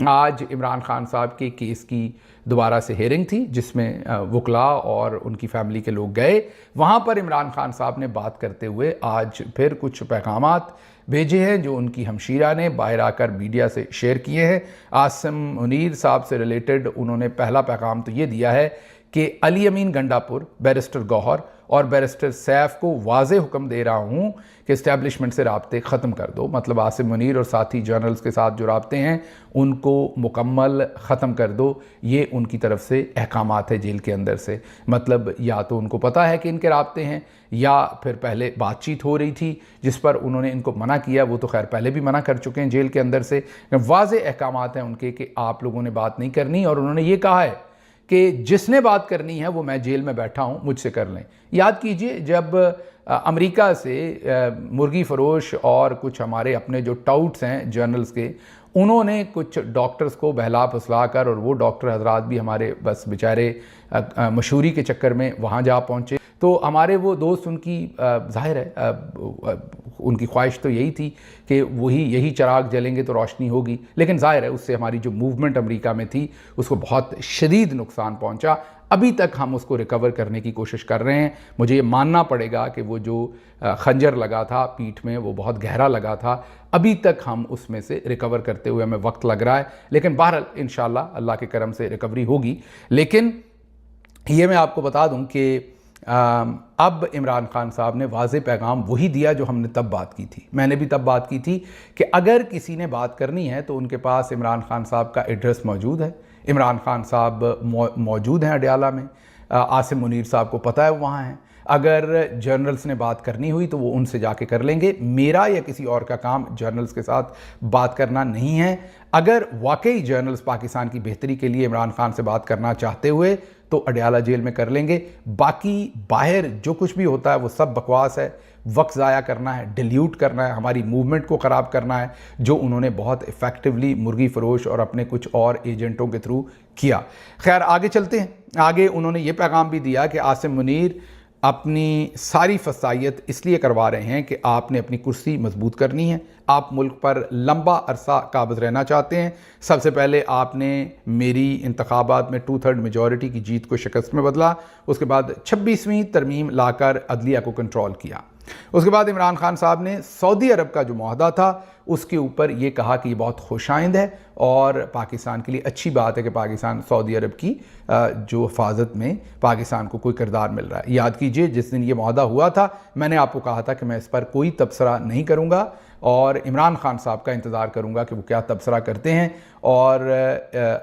आज इमरान खान साहब के केस की दोबारा से हेयरिंग थी जिसमें वकला और उनकी फैमिली के लोग गए। वहाँ पर इमरान खान साहब ने बात करते हुए आज फिर कुछ पैगामात भेजे हैं जो उनकी हमशीरा ने बाहर आकर मीडिया से शेयर किए हैं। आसिम मुनीर साहब से रिलेटेड उन्होंने पहला पैगाम तो ये दिया है कि अली अमीन गंडापुर, बैरिस्टर गौहर और बैरिस्टर सैफ को वाज़े हुक्म दे रहा हूँ कि इस्टेब्लिशमेंट से राब्ते ख़त्म कर दो। मतलब आसिम मुनीर और साथी जर्नल्स के साथ जो राब्ते हैं उनको मुकम्मल ख़त्म कर दो। ये उनकी तरफ से अहकामात है जेल के अंदर से। मतलब या तो उनको पता है कि इनके राब्ते हैं या फिर पहले बातचीत हो रही थी जिस पर उन्होंने इनको मना किया। वो तो खैर पहले भी मना कर चुके हैं जेल के अंदर से। वाज़े अहकामात हैं उनके कि आप लोगों ने बात नहीं करनी, और उन्होंने ये कहा है कि जिसने बात करनी है वो मैं जेल में बैठा हूँ, मुझसे कर लें। याद कीजिए जब अमेरिका से मुर्गी फरोश और कुछ हमारे अपने जो टाउट्स हैं जर्नल्स के, उन्होंने कुछ डॉक्टर्स को बहला फुसला कर, और वो डॉक्टर हजरात भी हमारे बस बेचारे मशहूरी के चक्कर में वहाँ जा पहुँचे। तो हमारे वो दोस्त उनकी ज़ाहिर है उनकी ख्वाहिश तो यही थी कि यही चिराग जलेंगे तो रोशनी होगी, लेकिन ज़ाहिर है उससे हमारी जो मूवमेंट अमेरिका में थी उसको बहुत शदीद नुकसान पहुंचा। अभी तक हम उसको रिकवर करने की कोशिश कर रहे हैं। मुझे ये मानना पड़ेगा कि वो जो खंजर लगा था पीठ में वो बहुत गहरा लगा था। अभी तक हम उसमें से रिकवर करते हुए हमें वक्त लग रहा है, लेकिन बहरहाल इंशाअल्लाह अल्लाह के करम से रिकवरी होगी। लेकिन ये मैं आपको बता दूं कि अब इमरान खान साहब ने वाज़े पैगाम वही दिया जो हमने तब बात की थी। मैंने भी तब बात की थी कि अगर किसी ने बात करनी है तो उनके पास इमरान खान साहब का एड्रेस मौजूद है। इमरान खान साहब मौजूद हैं अडयाला में। आसिम मुनीर साहब को पता है वो वहाँ हैं। अगर जर्नल्स ने बात करनी हुई तो वो उनसे जाके कर लेंगे। मेरा या किसी और का काम जर्नल्स के साथ बात करना नहीं है। अगर वाकई जर्नल्स पाकिस्तान की बेहतरी के लिए इमरान खान से बात करना चाहते हुए तो अडयाला जेल में कर लेंगे। बाकी बाहर जो कुछ भी होता है वो सब बकवास है। वक्त ज़ाया करना है, डिल्यूट करना है, हमारी मूवमेंट को ख़राब करना है, जो उन्होंने बहुत इफ़ेक्टिवली मुर्गी फरोश और अपने कुछ और एजेंटों के थ्रू किया। खैर आगे चलते हैं। आगे उन्होंने ये पैगाम भी दिया कि आसिम मुनीर अपनी सारी फसाइयत इसलिए करवा रहे हैं कि आपने अपनी कुर्सी मजबूत करनी है। आप मुल्क पर लंबा अरसा काबिज रहना चाहते हैं। सबसे पहले आपने मेरी इंतखाबात में 2/3 मेजॉरिटी की जीत को शिकस्त में बदला। उसके बाद 26वीं तरमीम लाकर अदलिया को कंट्रोल किया। उसके बाद इमरान खान साहब ने सऊदी अरब का जो मुआहदा था उसके ऊपर ये कहा कि ये बहुत खुशाइंद है और पाकिस्तान के लिए अच्छी बात है कि पाकिस्तान सऊदी अरब की जो हिफाजत में पाकिस्तान को कोई किरदार मिल रहा है। याद कीजिए जिस दिन ये मुआहदा हुआ था मैंने आपको कहा था कि मैं इस पर कोई तबसरा नहीं करूँगा और इमरान खान साहब का इंतज़ार करूँगा कि वो क्या तबसरा करते हैं। और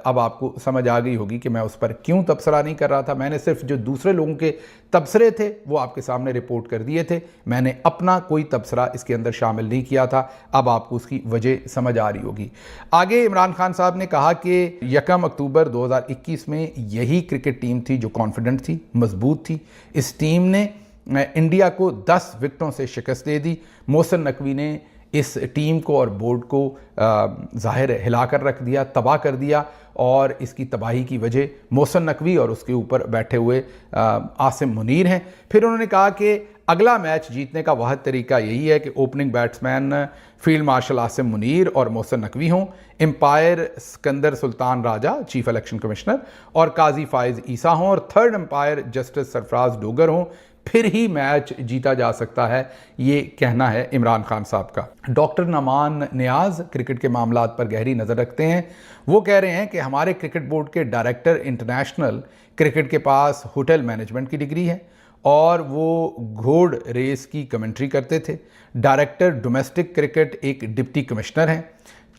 अब आपको समझ आ गई होगी कि मैं उस पर क्यों तबसरा नहीं कर रहा था। मैंने सिर्फ जो दूसरे लोगों के तबसरे थे वो आपके सामने रिपोर्ट कर दिए थे। मैंने अपना कोई तबसरा इसके अंदर शामिल नहीं किया था। अब आपको उसकी वजह समझ आ रही होगी। आगे इमरान खान साहब ने कहा कि 1 अक्टूबर 2021 में यही क्रिकेट टीम थी जो कॉन्फिडेंट थी, मजबूत थी। इस टीम ने इंडिया को 10 विकेटों से शिकस्त दे दी। मोहसिन नकवी ने इस टीम को और बोर्ड को ज़ाहिर हिला कर रख दिया, तबाह कर दिया, और इसकी तबाही की वजह मोहसिन नकवी और उसके ऊपर बैठे हुए आसिम मुनीर हैं। फिर उन्होंने कहा कि अगला मैच जीतने का वाहिद तरीका यही है कि opening batsman field marshal Asim Munir और मोहसिन नकवी हों, empire Sikandar Sultan Raja chief election commissioner और काजी फाइज ईसा हों, और third umpire justice Sarfaraz Dogar हों। फिर ही मैच जीता जा सकता है, ये कहना है इमरान खान साहब का। डॉक्टर नमान नियाज क्रिकेट के मामलात पर गहरी नज़र रखते हैं। वो कह रहे हैं कि हमारे क्रिकेट बोर्ड के डायरेक्टर इंटरनेशनल क्रिकेट के पास होटल मैनेजमेंट की डिग्री है और वो घोड़ रेस की कमेंट्री करते थे। डायरेक्टर डोमेस्टिक क्रिकेट एक डिप्टी कमिश्नर हैं।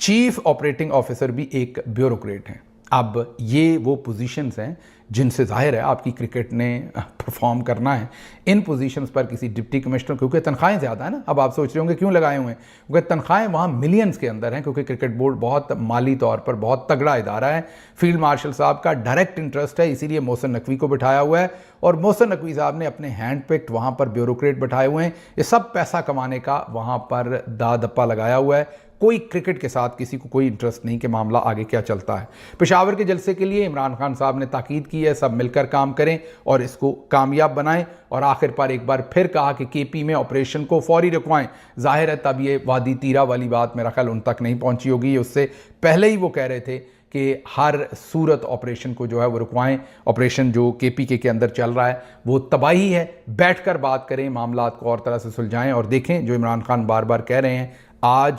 चीफ ऑपरेटिंग ऑफिसर भी एक ब्यूरोक्रेट हैं। अब ये वो पोजीशंस हैं जिनसे जाहिर है आपकी क्रिकेट ने परफॉर्म करना है। इन पोजीशंस पर किसी डिप्टी कमिश्नर, क्योंकि तनख्वाहें ज़्यादा है ना, अब आप सोच रहे होंगे क्यों लगाए हुए हैं, क्योंकि तनख्वाहें वहाँ मिलियंस के अंदर हैं, क्योंकि क्रिकेट बोर्ड बहुत माली तौर पर बहुत तगड़ा इदारा है। फील्ड मार्शल साहब का डायरेक्ट इंटरेस्ट है, इसीलिए मोहसिन नकवी को बिठाया हुआ है, और मोहसिन नकवी साहब ने अपने हैंड पिक्ड वहाँ पर ब्यूरोक्रेट बिठाए हुए हैं। ये सब पैसा कमाने का वहाँ पर दा दप्पा लगाया हुआ है। کوئی کرکٹ کے ساتھ کسی کو کوئی انٹرسٹ نہیں کہ معاملہ آگے کیا چلتا ہے۔ پشاور کے جلسے کے لیے عمران خان صاحب نے تاکید کی ہے سب مل کر کام کریں اور اس کو کامیاب بنائیں، اور آخر پر ایک بار پھر کہا کہ کے پی میں آپریشن کو فوری رکوائیں۔ ظاہر ہے تب یہ وادی تیرا والی بات میرا خیال ان تک نہیں پہنچی ہوگی، اس سے پہلے ہی وہ کہہ رہے تھے کہ ہر صورت آپریشن کو جو ہے وہ رکوائیں، آپریشن جو کے پی کے اندر چل رہا ہے وہ تباہی ہے، بیٹھ کر بات کریں، معاملات کو اور طرح سے سلجھائیں، اور دیکھیں جو عمران خان بار بار کہہ رہے ہیں آج